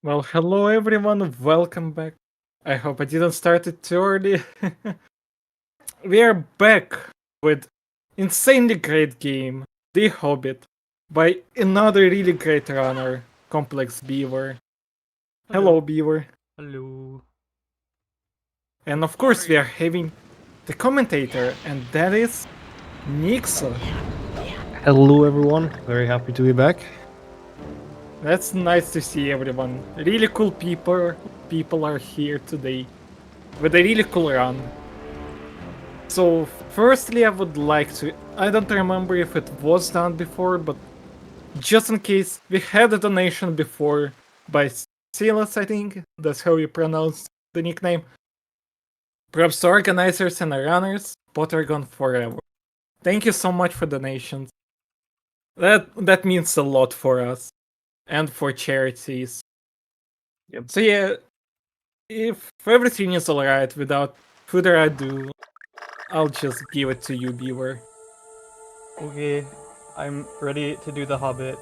Well, hello everyone, welcome back. I hope I didn't start it too early. We are back with insanely great game, The Hobbit, by another really great runner, ComplexBeaver. Hello, Hello. Beaver. Hello. And of course, we are having the commentator, and that is Nixo. Hello, everyone. Very happy to be back. That's nice to see everyone. Really cool people are here today with a really cool run. So, firstly, I would like to. I don't remember if it was done before, but just in case, we had a donation before by Silas, I think. That's how you pronounce the nickname. Props to organizers and runners, Pottergone forever. Thank you so much for donations. That means a lot for us and for charities. Yep. So yeah, if everything is alright, without further ado, I'll just give it to you, Beaver. Okay, I'm ready to do the Hobbit,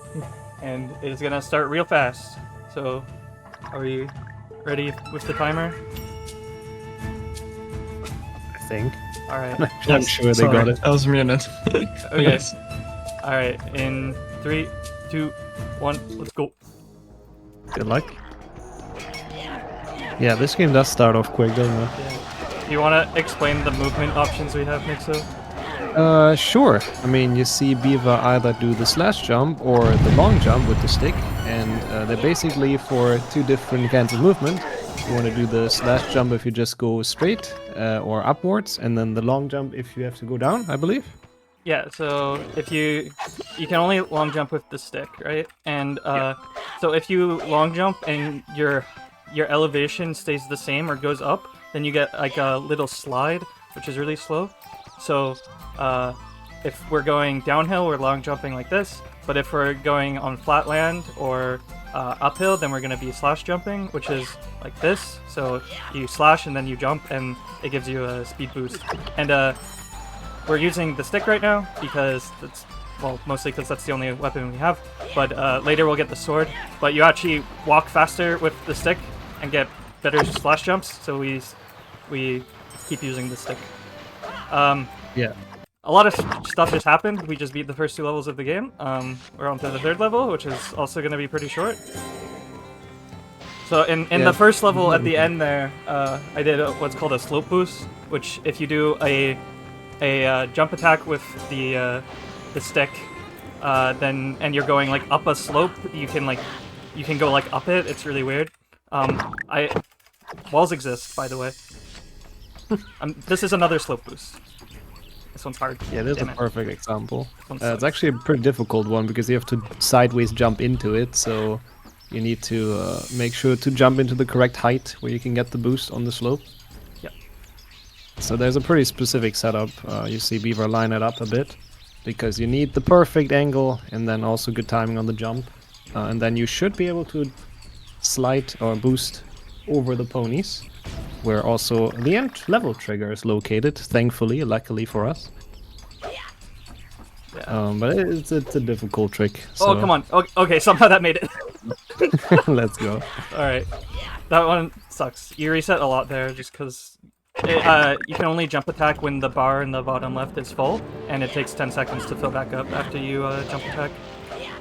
and it is gonna start real fast. So, are we ready with the timer? I think. All right. I'm sure they got it. I was muted. Okay. Yes. All right. In 3, 2, 1, let's go. Good luck. Yeah, this game does start off quick, doesn't it? Yeah. Do you want to explain the movement options we have, Nixo? Sure. I mean, you see Beaver either do the slash jump or the long jump with the stick, and they're basically for two different kinds of movement. You want to do the slash jump if you just go straight or upwards, and then the long jump if you have to go down, I believe. Yeah, so if you can only long jump with the stick, right? And so if you long jump and your elevation stays the same or goes up, then you get like a little slide, which is really slow. So if we're going downhill, we're long jumping like this. But if we're going on flat land or uphill, then we're going to be slash jumping, which is like this. So you slash and then you jump, and it gives you a speed boost. And we're using the stick right now because that's, well, mostly because that's the only weapon we have. But later we'll get the sword. But you actually walk faster with the stick and get better slash jumps. So we keep using the stick. Yeah. A lot of stuff just happened. We just beat the first 2 levels of the game. We're on to the 3rd level, which is also going to be pretty short. So in the first level at the end there, I did what's called a slope boost, which if you do a jump attack with the stick, then and you're going like up a slope, you can go like up it. It's really weird. Walls exist, by the way. This is another slope boost. This one's hard. Yeah, this is a Damn it. perfect example. One It's sucks. actually a pretty difficult one because you have to sideways jump into it, so you need to make sure to jump into the correct height where you can get the boost on the slope. Yep. So there's a pretty specific setup. You see Beaver line it up a bit because you need the perfect angle and then also good timing on the jump. And then you should be able to slide or boost over the ponies, where also the end level trigger is located, thankfully, luckily for us. Yeah. But it's a difficult trick. So Oh, come on. Okay, somehow that made it. let's go. Alright. That one sucks. You reset a lot there just because you can only jump attack when the bar in the bottom left is full, and it takes 10 seconds to fill back up after you jump attack.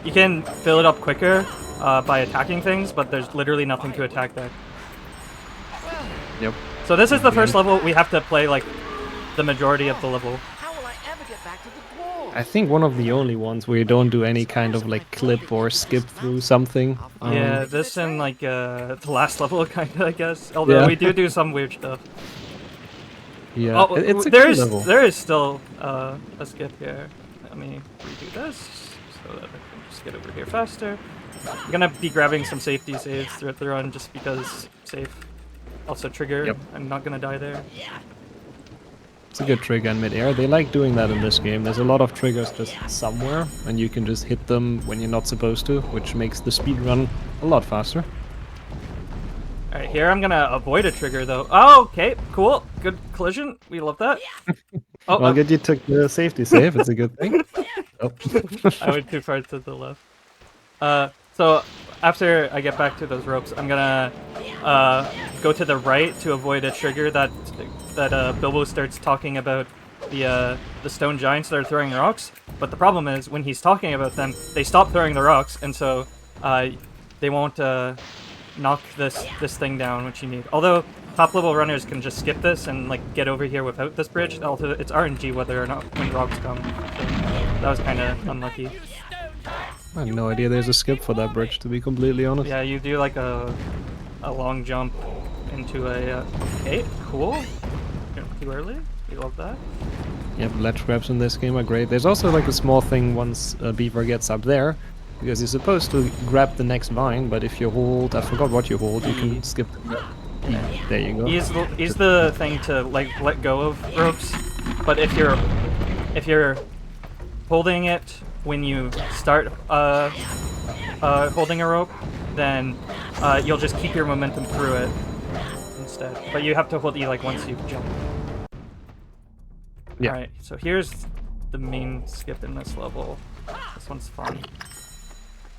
You can fill it up quicker by attacking things, but there's literally nothing to attack there. Yep. So this is the first level. We have to play like the majority of the level. How will I ever get back to the dwarves? I think one of the only ones where you don't do any kind of like clip or skip through something. Yeah, this and like the last level kind of, I guess. Although Yeah. we do some weird stuff. Yeah. Oh, it's a cool level. there is still a skip here. Let me redo this so that I can just get over here faster. I'm gonna be grabbing some safety saves throughout the run just because safe. Also trigger. Yep. I'm not gonna die there. It's a good trigger in mid-air. They like doing that in this game. There's a lot of triggers just somewhere, and you can just hit them when you're not supposed to, which makes the speed run a lot faster. Alright, here I'm gonna avoid a trigger though. Oh, okay, cool. Good collision. We love that. Oh, Well, good you took the safety save. It's a good thing. Oh. I went too far to the left. So after I get back to those ropes, I'm gonna go to the right to avoid a trigger that Bilbo starts talking about the stone giants that are throwing rocks. But the problem is when he's talking about them, they stop throwing the rocks, and so they won't knock this thing down, which you need. Although top level runners can just skip this and like get over here without this bridge. Also, it's RNG whether or not when rocks come. So that was kind of unlucky. I have no idea there's a skip for that bridge, to be completely honest. Yeah, you do like a long jump into a. Okay, cool. Too early. We love that. Yep, ledge grabs in this game are great. There's also like a small thing once Beaver gets up there, because you're supposed to grab the next vine, but if you hold, I forgot what you hold, you can skip the grab. There you go. He's the thing to like let go of ropes, but if you're holding it when you start holding a rope, then you'll just keep your momentum through it instead. But you have to hold E like once you jump. Yeah. Alright, so here's the main skip in this level. This one's fun.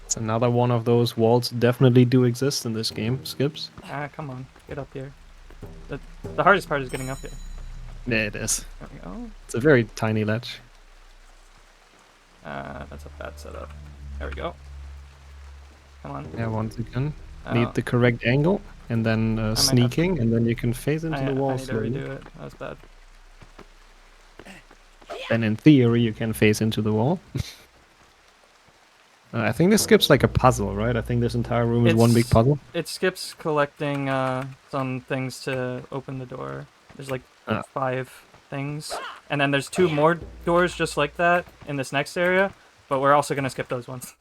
It's another one of those walls definitely do exist in this game, skips. Ah, come on, get up here. The hardest part is getting up here. Yeah, it is. There we go. It's a very tiny ledge. That's a bad setup. There we go. Come on. Yeah, once again. Oh. Need the correct angle, and then sneaking, and then you can phase into the wall I need to slowly. redo it. That was bad. Then in theory you can phase into the wall. I think this skips like a puzzle, right? I think this entire room is one big puzzle. It skips collecting some things to open the door. There's like 5 things. And then there's 2 more doors just like that in this next area. But we're also going to skip those ones.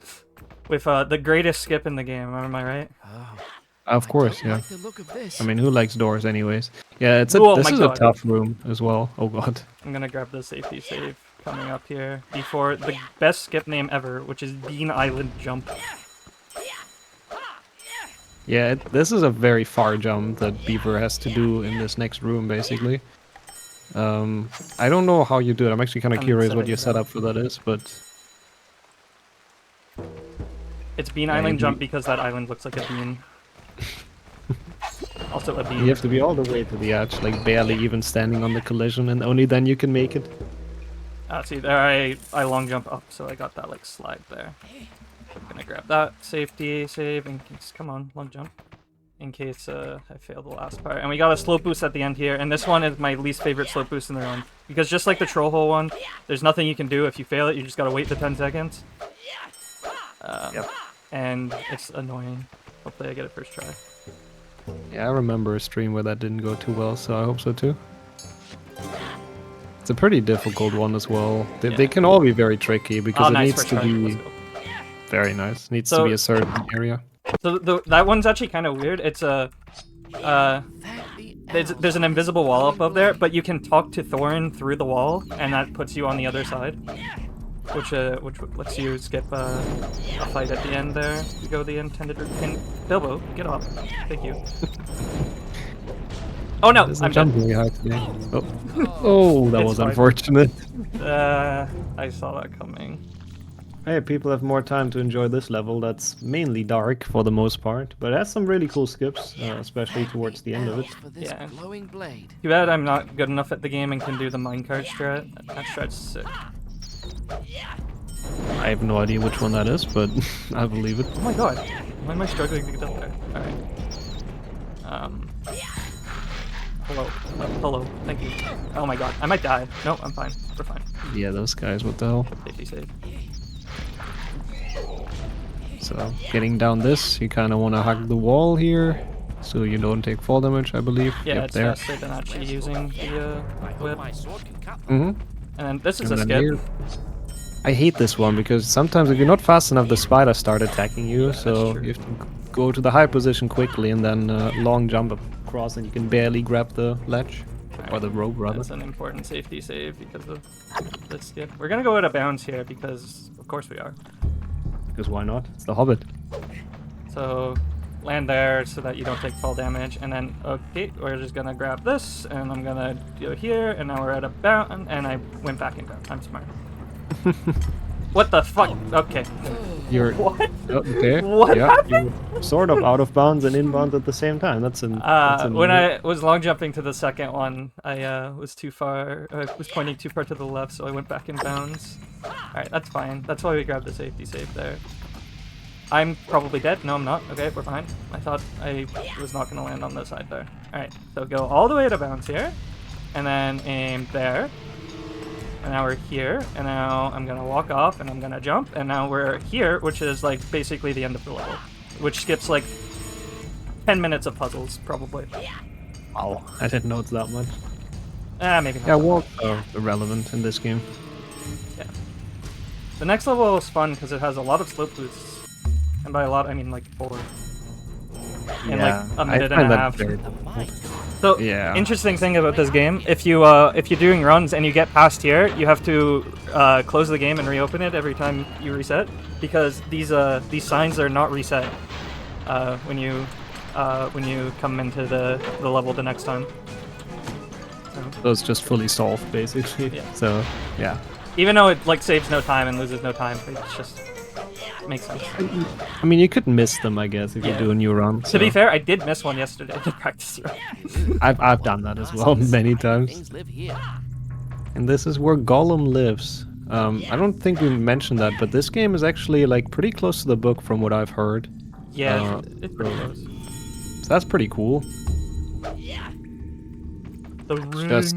With the greatest skip in the game, am I right? Oh, Of course, I don't yeah. like the look of this. I mean, who likes doors anyways? Yeah, it's Oh this my is God. a tough room as well. Oh god. I'm going to grab the safety save coming up here before the best skip name ever, which is Bean Island Jump. Yeah, this is a very far jump that Beaver has to do in this next room, basically. I don't know how you do it. I'm actually kind of I'm curious what setting your it up. setup for that is, but It's Bean Yeah, Island you- Jump because that island looks like a bean. Also a bean. you have to be all the way to the edge, like barely even standing on the collision, and only then you can make it. See, there I long jump up, so I got that like slide there. I'm gonna grab that safety save in case. Come on, long jump. In case I failed the last part. And we got a slope boost at the end here, and this one is my least favorite slope boost in the run. Because just like the troll hole one, there's nothing you can do if you fail it, you just gotta wait the 10 seconds. Yep. And it's annoying. Hopefully I get it first try. Yeah, I remember a stream where that didn't go too well, so I hope so too. It's a pretty difficult one as well. They can all be very tricky because Oh, it nice needs first to try. Let's be go. very nice. Needs So- to be a certain area. So that one's actually kind of weird. It's a there's an invisible wall above there, but you can talk to Thorin through the wall, and that puts you on the other side, which lets you skip a fight at the end there. You go the intended pin. Bilbo, get off. Thank you. Oh no, Doesn't I'm jump dead. really high today. Oh, oh that It's was fine. unfortunate. I saw that coming. Hey, people have more time to enjoy this level that's mainly dark for the most part, but it has some really cool skips, especially towards the end of it. For this Yeah. glowing blade. Too bad I'm not good enough at the game and can do the minecart strat. That strat's sick. I have no idea which one that is, but I believe it. Oh my god. Why am I struggling to get up there? Alright. Hello. Hello. Thank you. Oh my god. I might die. No, I'm fine. We're fine. Yeah, those guys, what the hell? Safety save. So, getting down this, you kind of want to hug the wall here, so you don't take fall damage, I believe. Yeah, Yep, it's there. faster than actually using the whip. My sword can cut. Mm-hmm. And then this is a And then skip. here- I hate this one because sometimes if you're not fast enough, the spiders start attacking you. So true. you have to go to the high position quickly and then long jump across, and you can barely grab the ledge or the rope rather. That's an important safety save because of the skip. We're gonna go out of bounds here because, of course, we are. Because why not? It's the Hobbit. So land there so that you don't take fall damage, and then okay, we're just gonna grab this, and I'm gonna go here, and now we're at a bound, and I went back in bound. I'm smart. What the fuck? Okay. You're What? okay. What yeah, happened? you're sort of out of bounds and in bounds at the same time. That's an. When I was long jumping to the second one, I was too far. I was pointing too far to the left, so I went back in bounds. Alright, that's fine. That's why we grabbed the safety save there. I'm probably dead. No, I'm not. Okay, we're fine. I thought I was not going to land on the side there. Alright, so go all the way to bounds here, and then aim there. And now we're here, and now I'm going to walk off, and I'm going to jump, and now we're here, which is like basically the end of the level, which skips like 10 minutes of puzzles, probably. Wow, I didn't know it's that much. Maybe not. Yeah, walks are irrelevant in this game. Yeah. The next level is fun because it has a lot of slope boosts. And by a lot, I mean like 4. In like a minute and a half. So, interesting thing about this game, if you're doing runs and you get past here, you have to close the game and reopen it every time you reset, because these signs are not reset when you come into the level the next time. So it's just fully solved, basically. Yeah. So, yeah. Even though it like saves no time and loses no time, it's just makes sense. I mean, you could miss them, I guess, if you do a new run. To be fair, I did miss one yesterday to practice run. I've done that as well many times. Things live here. And this is where Gollum lives. I don't think we mentioned that, but this game is actually like pretty close to the book from what I've heard. Yeah, it's pretty close. So that's pretty cool. The ring. Just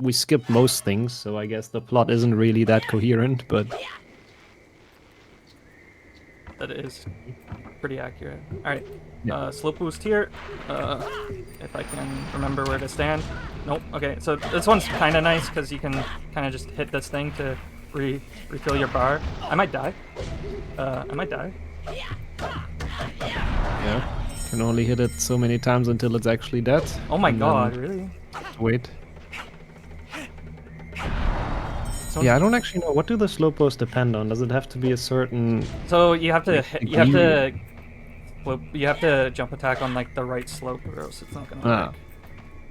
we skipped most things, so I guess the plot isn't really that coherent, but That is pretty accurate. Alright, slope boost here. If I can remember where to stand. Nope, okay, so this one's kind of nice because you can kind of just hit this thing to refill your bar. I might die. yeah, can only hit it so many times until it's actually dead. Oh my and god, then really? wait. So Yeah, I don't actually know. What do the slope boosts depend on? Does it have to be a certain... So you have to jump attack on like the right slope, or else it's not gonna work.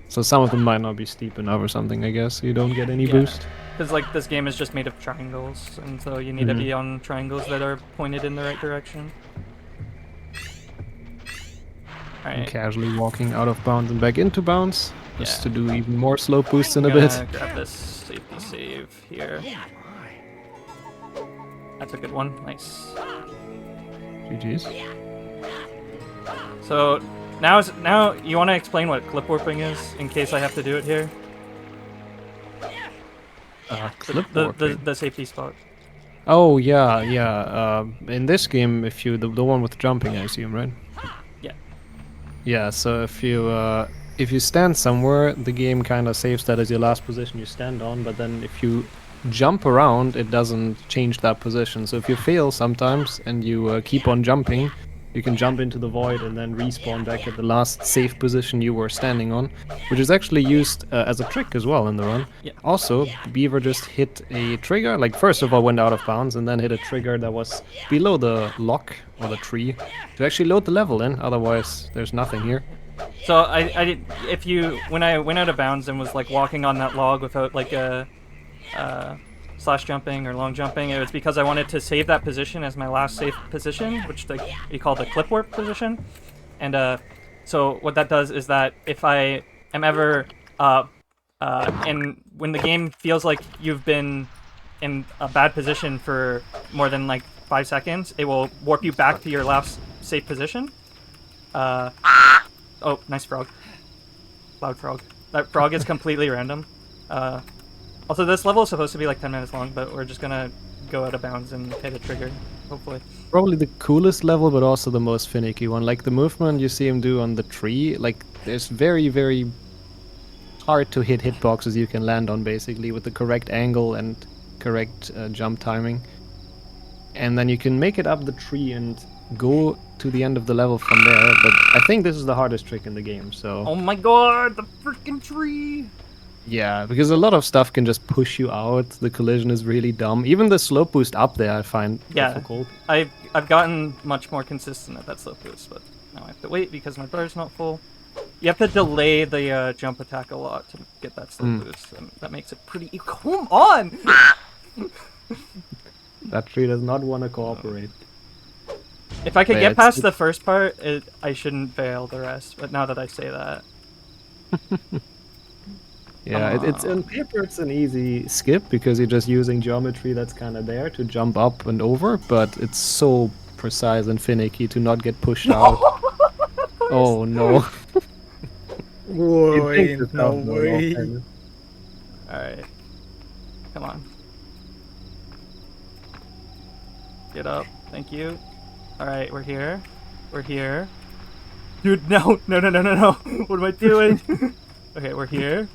So some of them might not be steep enough or something, I guess. You don't get any boost. Because like this game is just made of triangles, and so you need to be on triangles that are pointed in the right direction. I'm Alright. casually walking out of bounds and back into bounds, just to do even more slope boosts in a bit. Grab this safety save here. That's a good one. Nice. GG's. So now you want to explain what clip warping is in case I have to do it here. Clip warping. The safety spot. Oh yeah. In this game, if you the one with jumping, I assume, right? Yeah. Yeah. So if you stand somewhere, the game kind of saves that as your last position you stand on. But then if you jump around, it doesn't change that position. So if you fail sometimes and you keep on jumping, you can jump into the void and then respawn back at the last safe position you were standing on, which is actually used as a trick as well in the run. Yeah. Also, Beaver just hit a trigger, like first of all went out of bounds and then hit a trigger that was below the lock or the tree to actually load the level in, otherwise there's nothing here. So when I went out of bounds and was like walking on that log without like a slash jumping or long jumping, it was because I wanted to save that position as my last safe position, which we call the clip warp position. And so what that does is that if I am ever and when the game feels like you've been in a bad position for more than like 5 seconds, it will warp you back to your last safe position. Oh, nice frog. Loud frog. That frog is completely random. Also, this level is supposed to be like 10 minutes long, but we're just gonna go out of bounds and hit a trigger, hopefully. Probably the coolest level, but also the most finicky one. Like the movement you see him do on the tree, like there's very, very hard to hit hitboxes you can land on basically with the correct angle and correct jump timing. And then you can make it up the tree and go to the end of the level from there, but I think this is the hardest trick in the game, so... Oh my god, the freaking tree! Yeah, because a lot of stuff can just push you out. The collision is really dumb. Even the slope boost up there I find difficult. I've gotten much more consistent at that slope boost, but now I have to wait because my bar's not full. You have to delay the jump attack a lot to get that slope boost, and that makes it pretty... Come on! That tree does not want to cooperate. If I could Yeah, get it's- past the first part, I shouldn't fail the rest. But now that I say that, Yeah, it's in paper. It's an easy skip because you're just using geometry that's kind of there to jump up and over. But it's so precise and finicky to not get pushed out. Oh no! You'd think Wait, this no stuff, though, in all way. fairness. all right, come on, get up. Thank you. All right, we're here. We're here. Dude, no, no, no, no, no, no. What am I doing? Okay, we're here.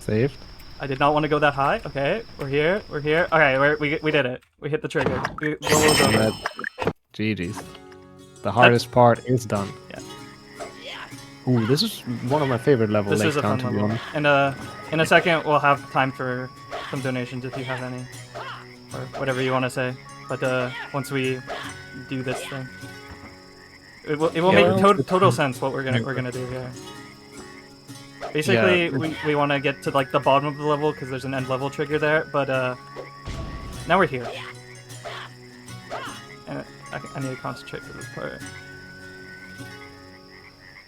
Saved. I did not want to go that high. Okay, we're here. We're here. Okay, we did it. We hit the trigger. The level's over. That, GG's. The hardest part is done. Yeah. Ooh, this is one of my favorite levels. This is a fun level. And in a second, we'll have time for some donations if you have any, or whatever you want to say. But once we do this thing, it will Yeah, make total sense what we're gonna do here. Basically, Yeah. we want to get to like the bottom of the level because there's an end level trigger there. But now we're here, and I need to concentrate for this part.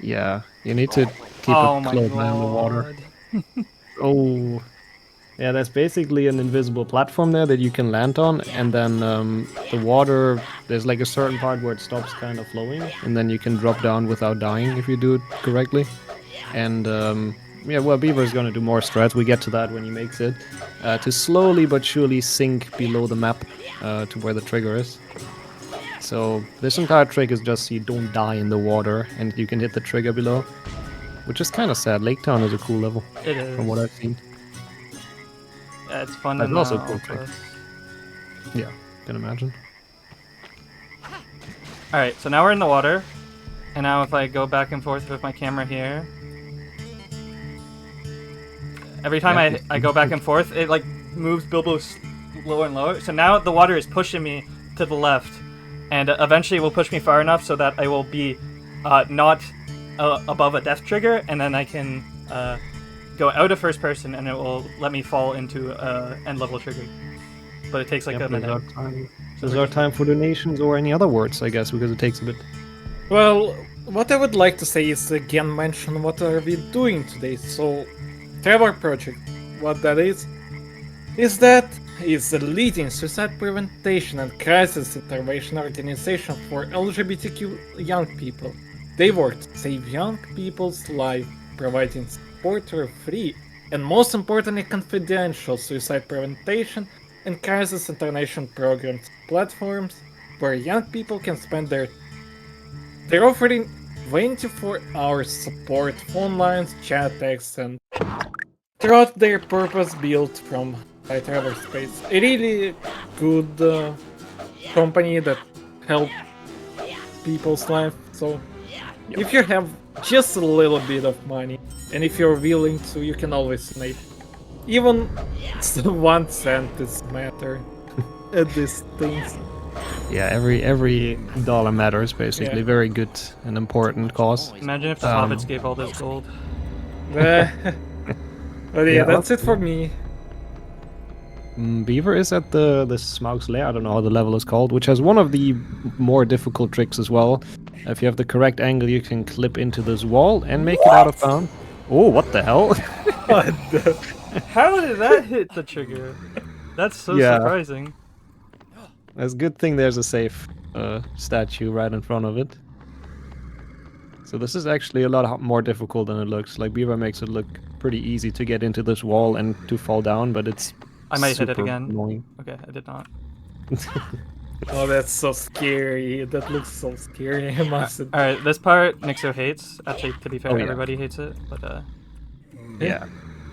Yeah, you need to keep Oh a my close eye on the water. god! Oh, yeah. There's basically an invisible platform there that you can land on, and then the water. There's like a certain part where it stops kind of flowing, and then you can drop down without dying if you do it correctly. And yeah, well, Beaver is gonna do more strats. We get to that when he makes it to slowly but surely sink below the map to where the trigger is. So this entire trick is just so you don't die in the water, and you can hit the trigger below, which is kind of sad. Lake Town is a cool level It is. from what I've seen. Yeah, it's fun. That's in, also a cool trick. Ultras. Yeah, can imagine. All right, so now we're in the water, and now if I go back and forth with my camera here, every time Yeah. I go back and forth, it like moves Bilbo lower and lower. So now the water is pushing me to the left, and eventually it will push me far enough so that I will be not above a death trigger, and then I can go out of first person, and it will let me fall into end level trigger. But it takes like a minute. Is our time for donations or any other words, I guess, because it takes a bit. Well, what I would like to say is again mention what are we doing today. So, Trevor Project, what that is that is the leading suicide prevention and crisis intervention organization for LGBTQ young people. They work to save young people's lives, providing support for free and most importantly confidential suicide prevention and crisis intervention programs platforms where young people can spend their They're offering 24-hour support, phone lines, chat texts, and throughout their purpose-built from by Trevor Space. A really good company that help people's life. So if you have just a little bit of money, and if you're willing to, you can always donate. Even 1 cent is matter at these things. Yeah, every dollar matters, basically. Yeah. Very good and important cause. Imagine if the hobbits gave all this gold. But yeah, Yeah, that's it for me. Beaver is at the Smaug's Lair, I don't know how the level is called, which has one of the more difficult tricks as well. If you have the correct angle, you can clip into this wall and make it out of bounds. Oh, what the hell? How did that hit the trigger? That's so Yeah. surprising. It's a good thing there's a safe statue right in front of it. So this is actually a lot more difficult than it looks. Like, Beaver makes it look pretty easy to get into this wall and to fall down, but it's I might hit it super again. annoying. Okay, I did not. Oh, that's so scary. That looks so scary. I must admit. Alright, this part Nixo hates. Actually, to be fair, Oh, yeah. everybody hates it, but Yeah.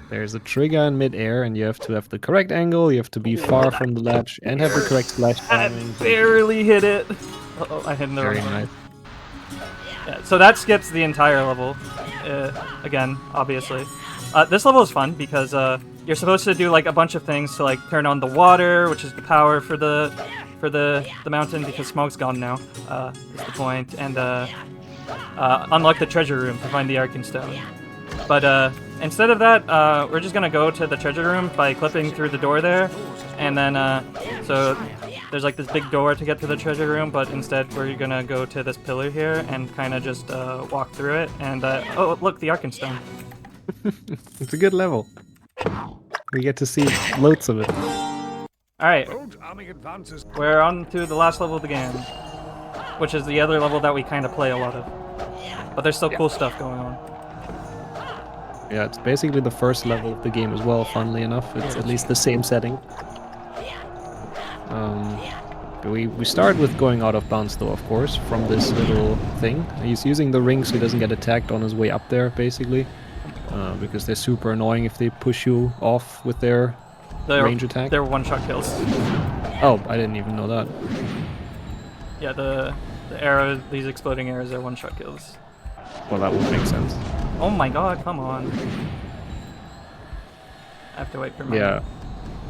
There's a trigger in mid-air, and you have to have the correct angle, you have to be far from the ledge, and have the correct splash I timing. barely hit it. Uh-oh, I hit in the Very wrong one. nice. Yeah, so that skips the entire level. Again, obviously. This level is fun because you're supposed to do like a bunch of things to like turn on the water, which is the power for the mountain because Smaug's gone now. Is the point, and unlock the treasure room to find the Arkenstone. But instead of that, we're just gonna go to the treasure room by clipping through the door there, And then, so there's like this big door to get to the treasure room, but instead we're gonna go to this pillar here and kind of just walk through it. And oh, look, the Arkenstone. It's a good level. We get to see loads of it. All right, we're on to the last level of the game, which is the other level that we kind of play a lot of. But there's still cool stuff going on. Yeah, it's basically the first level of the game as well, funnily enough. It's at least the same setting. We start with going out of bounds though, of course, from this little thing. He's using the ring so he doesn't get attacked on his way up there, basically. Because they're super annoying if they push you off with their range attack. They're one-shot kills. Oh, I didn't even know that. Yeah, the arrows, these exploding arrows are one-shot kills. Well, that would make sense. Oh my god, come on. I have to wait for my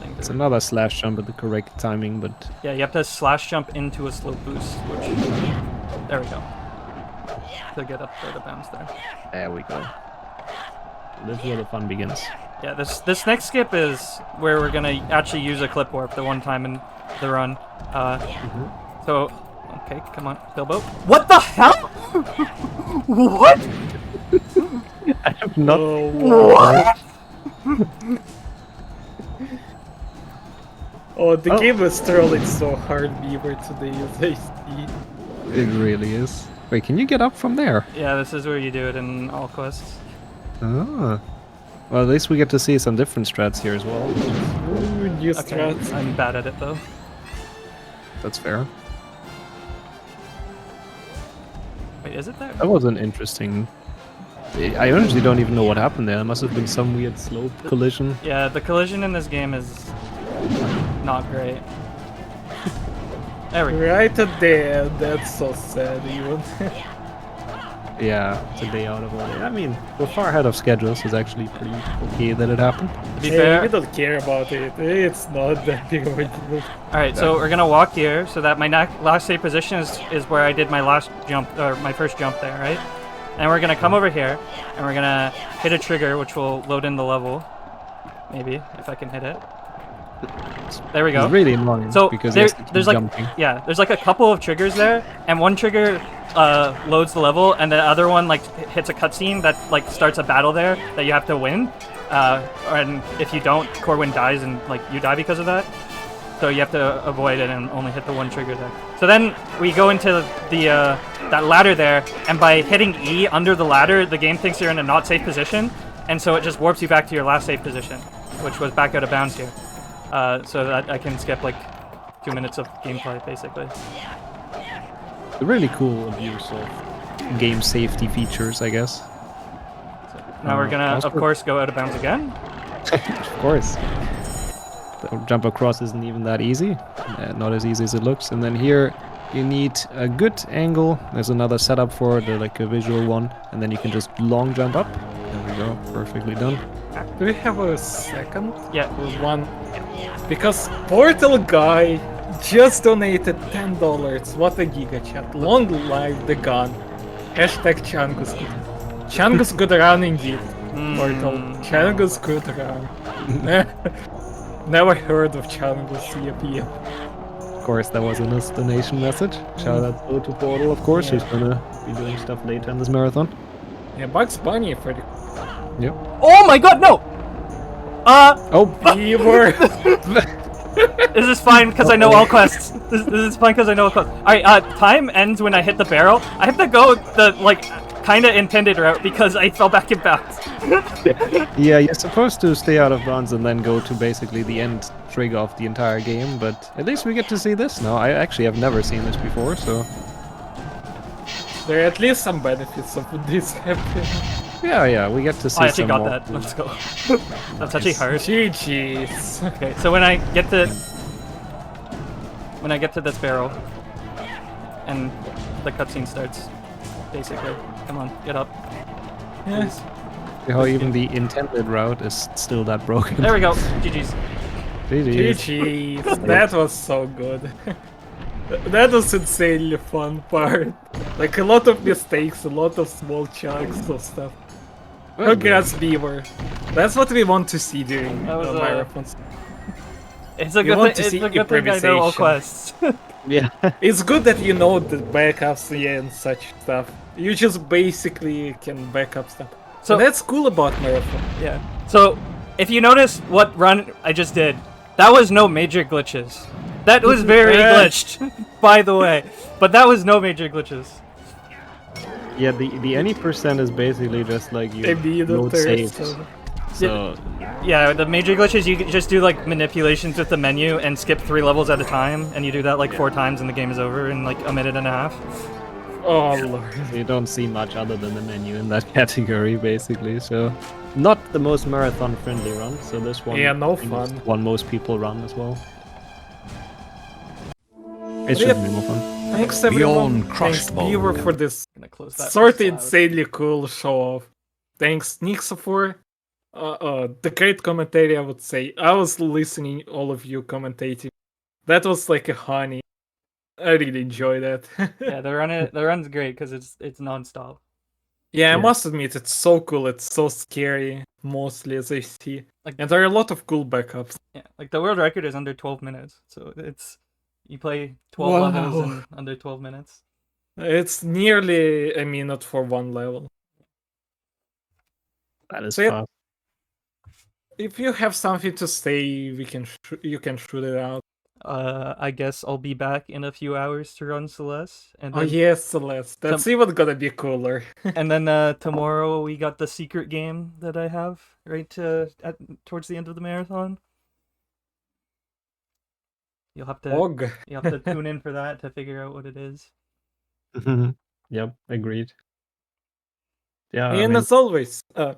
thing It's to... another slash jump at the correct timing, but... Yeah, you have to slash jump into a slow boost, which... There we go. To get up there to bounce there. There we go. This is where the fun begins. Yeah, this next skip is where we're gonna actually use a clip warp the one time in the run. So, okay, come on, Bilbo. What the hell? What? I have not... What? Oh, the game is trolling so hard, Beaver, today, as I see. It really is. Wait, can you get up from there? Yeah, this is where you do it in all quests. Ah. Well, at least we get to see some different strats here as well. Ooh, new Okay, strats. I'm bad at it though. That's fair. Wait, is it there? That was an interesting... I honestly don't even know what happened there. It must have been some weird slope collision. Yeah, the collision in this game is not great. There we go. Right at the end, that's so sad, even. Yeah, it's a day out of order. I mean, we're far ahead of schedule, so it's actually pretty okay that it happened. To be Hey, fair, we don't care about it. It's not that big of a deal. alright, so we're gonna walk here so that my last save position is where I did my last jump, or my first jump there, right? And we're gonna come over here, and we're gonna hit a trigger, which will load in the level. Maybe, if I can hit it. There we go. It's really annoying So because there's like jumping. there's like a couple of triggers there, and one trigger loads the level, and the other one like hits a cutscene that like starts a battle there that you have to win. And if you don't, Corwin dies, and like you die because of that. So you have to avoid it and only hit the one trigger there. So then we go into the that ladder there, and by hitting E under the ladder, the game thinks you're in a not safe position, and so it just warps you back to your last safe position, which was back out of bounds here. So that I can skip like 2 minutes of gameplay, basically. A really cool abuse of game safety features, I guess. So now we're gonna, of course, go out of bounds again. Of course. The jump across isn't even that easy. Not as easy as it looks. And then here you need a good angle. There's another setup for it, like a visual one. And then you can just long jump up. There we go. Perfectly done. Do we have a second? Yeah. Or one? Because Portal Guy just donated $10. What a giga chat. Long live the gun. Hashtag Changus good. Changus good run indeed. Portal. Changus good run. Never heard of Changus CAP. Of course, that was in his donation message. Shout out to Portal, of course, who's gonna be doing stuff later in this marathon. Yeah, Bugs Bunny for the... Yep. Oh my god, no! Oh, Beaver! This is fine because I know all quests. This is fine because I know all quests. Alright, time ends when I hit the barrel. I have to go the, like, kinda intended route because I fell back in bounds. yeah, you're supposed to stay out of bounds and then go to basically the end trigger of the entire game, but at least we get to see this now. I actually have never seen this before, so... There are at least some benefits of this happening. Yeah, we get to see I actually some got more that. cool- Let's go. That's actually hard. GG's. Okay, so when I get to this barrel, and the cutscene starts, basically. Come on, get up. Yes. How even the intended route is still that broken. There we go. GG's. GG's. That was so good. That was insanely fun part. Like a lot of mistakes, a lot of small chunks of stuff. Congrats, Beaver. That's what we want to see during That was, marathons. It's a You good want thing. to see It's a good thing I know all improvisation. quests. Yeah. It's good that you know the backups, yeah, and such stuff. You just basically can back up stuff. So- And that's cool about Marathon. Yeah. So, if you notice what run I just did, that was no major glitches. That was very glitched, by the way. But that was no major glitches. Yeah, the any percent is basically just like you Maybe the load thirst. saves. So Yeah, the major glitches, you just do like manipulations with the menu and skip 3 levels at a time, and you do that like 4 times and the game is over in like a minute and a half. Oh lord. you don't see much other than the menu in that category, basically. So not the most marathon friendly run. So this one, Yeah, no I think, is fun. the one most people run as well. It's Yep. just more fun. Thanks everyone. Beyond Crush Thanks Bowl. Beaver for this I'm gonna close that. sort of so loud. insanely cool show off. Thanks Nixa for the great commentary, I would say. I was listening all of you commentating. That was like a honey. I really enjoy that. Yeah, the run's great because it's nonstop. Yeah, I Yeah. must admit, it's so cool. It's so scary, mostly as I see. Like- And there are a lot of cool backups. Yeah, like the world record is under 12 minutes, so it's you play 12 levels Wow. in under 12 minutes. It's nearly a minute for one level. That is So, yeah. fast. If you have something to say, you can shoot it out. I guess I'll be back in a few hours to run Celeste, and Oh then yes, Celeste. That's even gonna be cooler. and then tomorrow we got the secret game that I have towards the end of the marathon. You'll have to Og. tune in for that to figure out what it is. Yep, agreed. Yeah, I And mean, as always, yeah,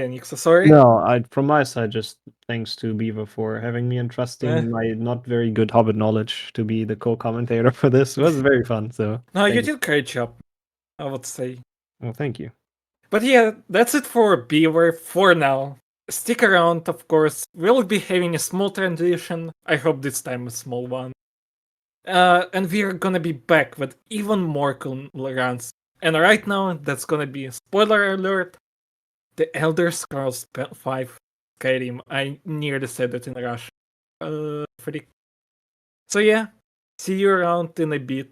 Nixa, sorry. no, from my side, just thanks to Beaver for having me and trusting Eh. my not very good Hobbit knowledge to be the co-commentator for this. It was very fun. So No, you thank did a great job, I would say. Well, thank you. But yeah, that's it for Beaver for now. Stick around, of course. We'll be having a small transition. I hope this time a small one. And we're gonna be back with even more cool runs. And right now, that's gonna be a spoiler alert. The Elder Scrolls 5 Skyrim. I nearly said it in Russian. Freak. So yeah, see you around in a bit.